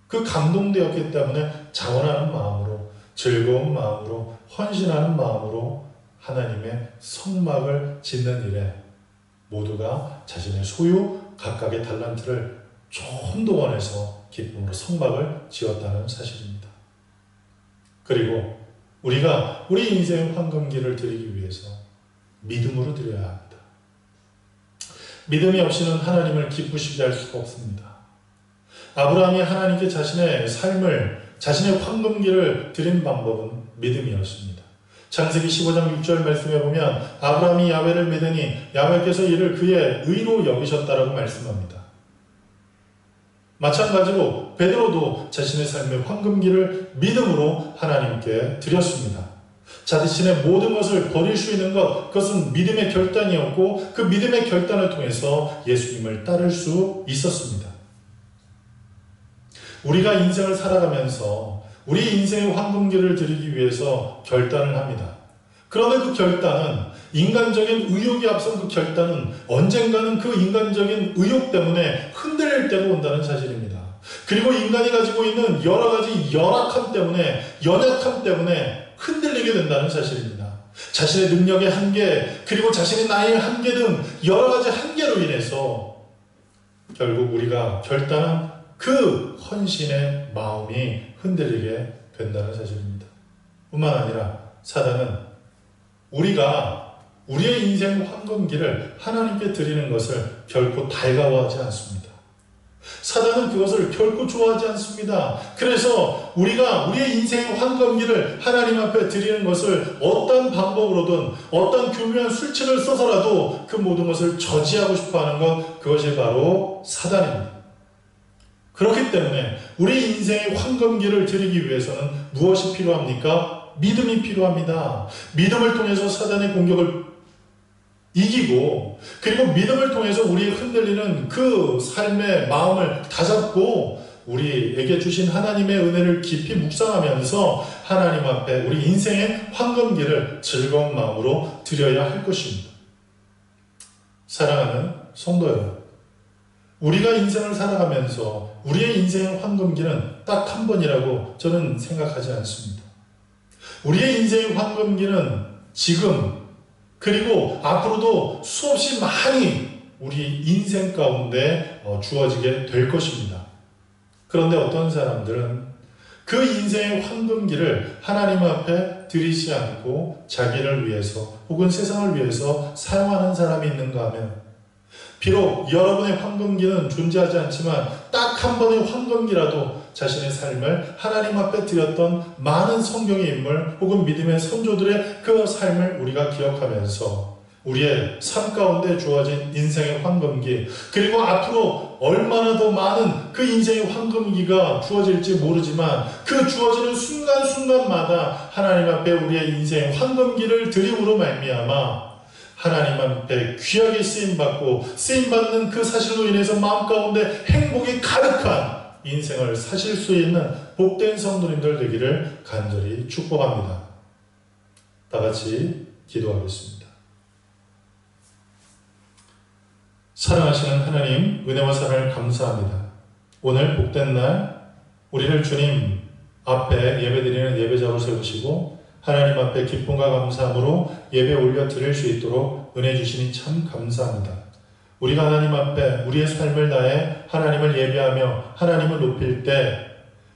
그 감동되었기 때문에 자원하는 마음으로, 즐거운 마음으로, 헌신하는 마음으로 하나님의 성막을 짓는 일에 모두가 자신의 소유, 각각의 달란트를 총동원해서 기쁨으로 성막을 지었다는 사실입니다. 그리고 우리가 우리 인생의 황금기를 드리기 위해서 믿음으로 드려야 합니다. 믿음이 없이는 하나님을 기쁘시게 할 수가 없습니다. 아브라함이 하나님께 자신의 삶을, 자신의 황금기를 드린 방법은 믿음이었습니다. 창세기 15장 6절 말씀에 보면 아브라함이 야훼를 믿으니 야훼께서 이를 그의 의로 여기셨다라고 말씀합니다. 마찬가지로 베드로도 자신의 삶의 황금기를 믿음으로 하나님께 드렸습니다. 자신의 모든 것을 버릴 수 있는 것, 그것은 믿음의 결단이었고 그 믿음의 결단을 통해서 예수님을 따를 수 있었습니다. 우리가 인생을 살아가면서 우리 인생의 황금기를 드리기 위해서 결단을 합니다. 그런데 그 결단은, 인간적인 의욕이 앞선 그 결단은 언젠가는 그 인간적인 의욕 때문에 흔들릴 때가 온다는 사실입니다. 그리고 인간이 가지고 있는 여러 가지 연약함 때문에 흔들리게 된다는 사실입니다. 자신의 능력의 한계, 그리고 자신의 나이의 한계 등 여러 가지 한계로 인해서 결국 우리가 결단한 그 헌신의 마음이 흔들리게 된다는 사실입니다. 뿐만 아니라 사단은 우리가 우리의 인생 황금기를 하나님께 드리는 것을 결코 달가워하지 않습니다. 사단은 그것을 결코 좋아하지 않습니다. 그래서 우리가 우리의 인생의 황금기를 하나님 앞에 드리는 것을 어떤 방법으로든 어떤 교묘한 술책을 써서라도 그 모든 것을 저지하고 싶어하는 것, 그것이 바로 사단입니다. 그렇기 때문에 우리 인생의 황금기를 드리기 위해서는 무엇이 필요합니까? 믿음이 필요합니다. 믿음을 통해서 사단의 공격을 이기고, 그리고 믿음을 통해서 우리의 흔들리는 그 삶의 마음을 다잡고 우리에게 주신 하나님의 은혜를 깊이 묵상하면서 하나님 앞에 우리 인생의 황금기를 즐거운 마음으로 드려야 할 것입니다. 사랑하는 성도 여러분, 우리가 인생을 살아가면서 우리의 인생의 황금기는 딱 한 번이라고 저는 생각하지 않습니다. 우리의 인생의 황금기는 지금 그리고 앞으로도 수없이 많이 우리 인생 가운데 주어지게 될 것입니다. 그런데 어떤 사람들은 그 인생의 황금기를 하나님 앞에 드리지 않고 자기를 위해서 혹은 세상을 위해서 사용하는 사람이 있는가 하면, 비록 여러분의 황금기는 존재하지 않지만 딱 한 번의 황금기라도 자신의 삶을 하나님 앞에 드렸던 많은 성경의 인물 혹은 믿음의 선조들의 그 삶을 우리가 기억하면서 우리의 삶 가운데 주어진 인생의 황금기, 그리고 앞으로 얼마나 더 많은 그 인생의 황금기가 주어질지 모르지만 그 주어지는 순간순간마다 하나님 앞에 우리의 인생의 황금기를 드림으로 말미암아 하나님 앞에 귀하게 쓰임받는 그 사실로 인해서 마음 가운데 행복이 가득한 인생을 사실 수 있는 복된 성도님들 되기를 간절히 축복합니다. 다 같이 기도하겠습니다. 사랑하시는 하나님, 은혜와 사랑을 감사합니다. 오늘 복된 날 우리를 주님 앞에 예배드리는 예배자로 세우시고 하나님 앞에 기쁨과 감사함으로 예배 올려 드릴 수 있도록 은혜 주시니 참 감사합니다. 우리가 하나님 앞에 우리의 삶을 다해 하나님을 예배하며 하나님을 높일 때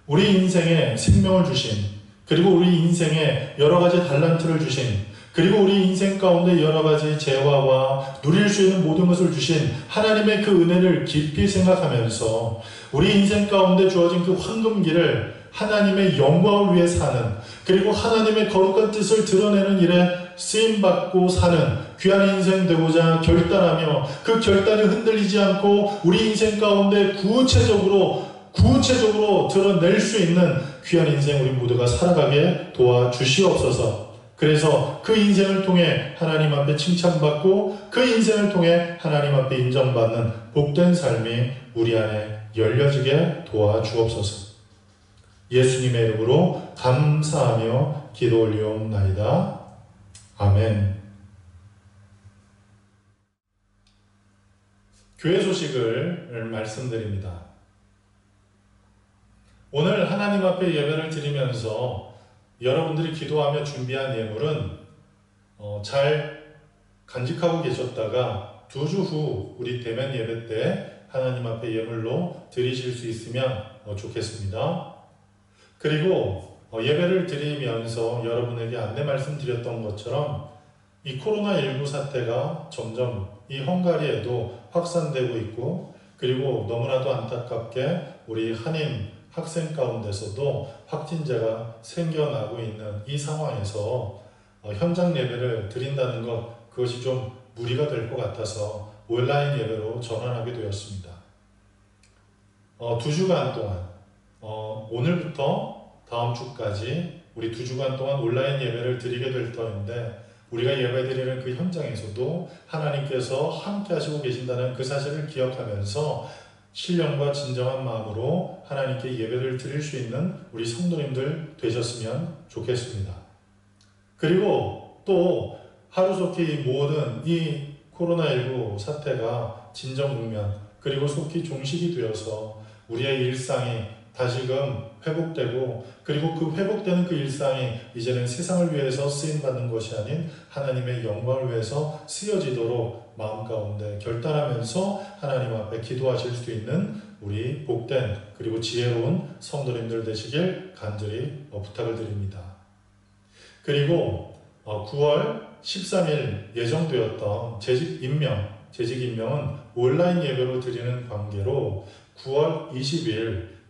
우리 인생에 생명을 주신, 그리고 우리 인생에 여러 가지 달란트를 주신, 그리고 우리 인생 가운데 여러 가지 재화와 누릴 수 있는 모든 것을 주신 하나님의 그 은혜를 깊이 생각하면서 우리 인생 가운데 주어진 그 황금기를 하나님의 영광을 위해 사는, 그리고 하나님의 거룩한 뜻을 드러내는 일에 쓰임받고 사는 귀한 인생 되고자 결단하며 그 결단이 흔들리지 않고 우리 인생 가운데 구체적으로 드러낼 수 있는 귀한 인생 우리 모두가 살아가게 도와주시옵소서. 그래서 그 인생을 통해 하나님 앞에 칭찬받고 그 인생을 통해 하나님 앞에 인정받는 복된 삶이 우리 안에 열려지게 도와주옵소서. 예수님의 이름으로 감사하며 기도 올리옵나이다. 아멘. 교회 소식을 말씀드립니다. 오늘 하나님 앞에 예배를 드리면서 여러분들이 기도하며 준비한 예물은 잘 간직하고 계셨다가 2주 후 우리 대면 예배 때 하나님 앞에 예물로 드리실 수 있으면 좋겠습니다. 그리고 예배를 드리면서 여러분에게 안내 말씀드렸던 것처럼 이 코로나19 사태가 점점 이 헝가리에도 확산되고 있고, 그리고 너무나도 안타깝게 우리 한인 학생 가운데서도 확진자가 생겨나고 있는 이 상황에서 현장 예배를 드린다는 것, 그것이 좀 무리가 될 것 같아서 온라인 예배로 전환하게 되었습니다. 2주간 동안 오늘부터 다음 주까지 우리 2주간 동안 온라인 예배를 드리게 될 터인데, 우리가 예배드리는 그 현장에서도 하나님께서 함께 하시고 계신다는 그 사실을 기억하면서 신령과 진정한 마음으로 하나님께 예배를 드릴 수 있는 우리 성도님들 되셨으면 좋겠습니다. 그리고 또 하루속히 모든 이 코로나19 사태가 진정 국면, 그리고 속히 종식이 되어서 우리의 일상이 다시금 회복되고, 그리고 그 회복되는 그 일상이 이제는 세상을 위해서 쓰임받는 것이 아닌 하나님의 영광을 위해서 쓰여지도록 마음 가운데 결단하면서 하나님 앞에 기도하실 수 있는 우리 복된 그리고 지혜로운 성도님들 되시길 간절히 부탁을 드립니다. 그리고 9월 13일 예정되었던 재직 임명은 온라인 예배로 드리는 관계로 9월 20일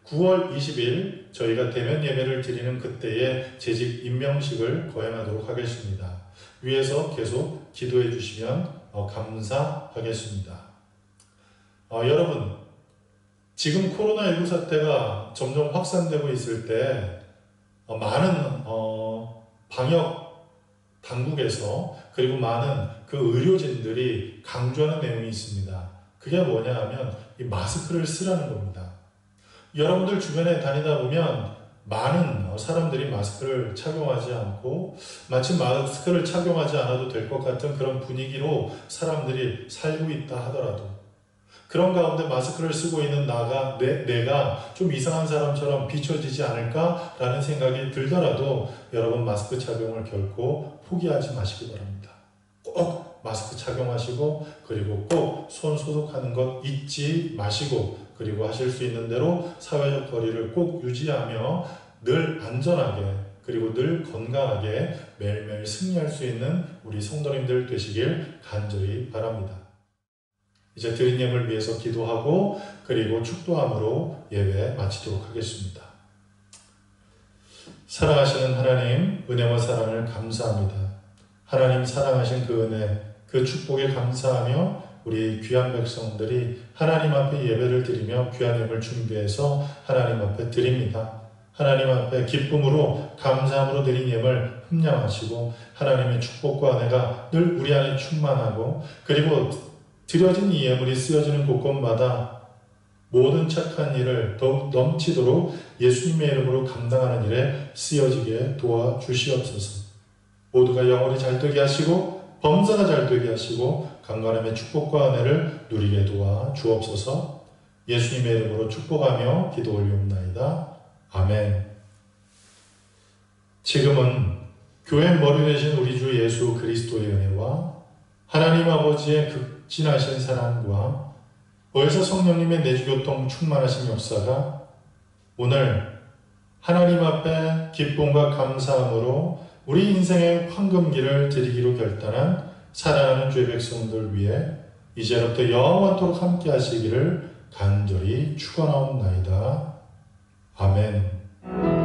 저희가 대면 예배를 드리는 그때에 재직 임명식을 거행하도록 하겠습니다. 위에서 계속 기도해 주시면 감사하겠습니다. 여러분, 지금 코로나19 사태가 점점 확산되고 있을 때 많은 방역 당국에서 그리고 많은 그 의료진들이 강조하는 내용이 있습니다. 그게 뭐냐 하면 이 마스크를 쓰라는 겁니다. 여러분들 주변에 다니다 보면 많은 사람들이 마스크를 착용하지 않고 마치 마스크를 착용하지 않아도 될 것 같은 그런 분위기로 사람들이 살고 있다 하더라도, 그런 가운데 마스크를 쓰고 있는 내가 좀 이상한 사람처럼 비춰지지 않을까라는 생각이 들더라도 여러분 마스크 착용을 결코 포기하지 마시기 바랍니다. 꼭 마스크 착용하시고, 그리고 꼭 손 소독하는 것 잊지 마시고, 그리고 하실 수 있는 대로 사회적 거리를 꼭 유지하며 늘 안전하게 그리고 늘 건강하게 매일매일 승리할 수 있는 우리 성도님들 되시길 간절히 바랍니다. 이제 드린 예물 위해서 기도하고 그리고 축도함으로 예배 마치도록 하겠습니다. 사랑하시는 하나님, 은혜와 사랑을 감사합니다. 하나님 사랑하신 그 은혜, 그 축복에 감사하며 우리 귀한 백성들이 하나님 앞에 예배를 드리며 귀한 예물 준비해서 하나님 앞에 드립니다. 하나님 앞에 기쁨으로 감사함으로 드린 예물 흠량하시고 하나님의 축복과 은혜가 늘 우리 안에 충만하고, 그리고 드려진 이 예물이 쓰여지는 곳곳마다 모든 착한 일을 더욱 넘치도록 예수님의 이름으로 감당하는 일에 쓰여지게 도와주시옵소서. 모두가 영혼이 잘되게 하시고 범사가 잘되게 하시고 강건함의 축복과 은혜를 누리게 도와 주옵소서. 예수님의 이름으로 축복하며 기도 올리옵나이다. 아멘. 지금은 교회 머리 되신 우리 주 예수 그리스도의 은혜와 하나님 아버지의 극진하신 사랑과 어에서 성령님의 내주교통 충만하신 역사가 오늘 하나님 앞에 기쁨과 감사함으로 우리 인생의 황금기를 드리기로 결단한 사랑하는 주의 백성들 위해 이제부터 영원토록 함께 하시기를 간절히 축원하옵나이다. 아멘.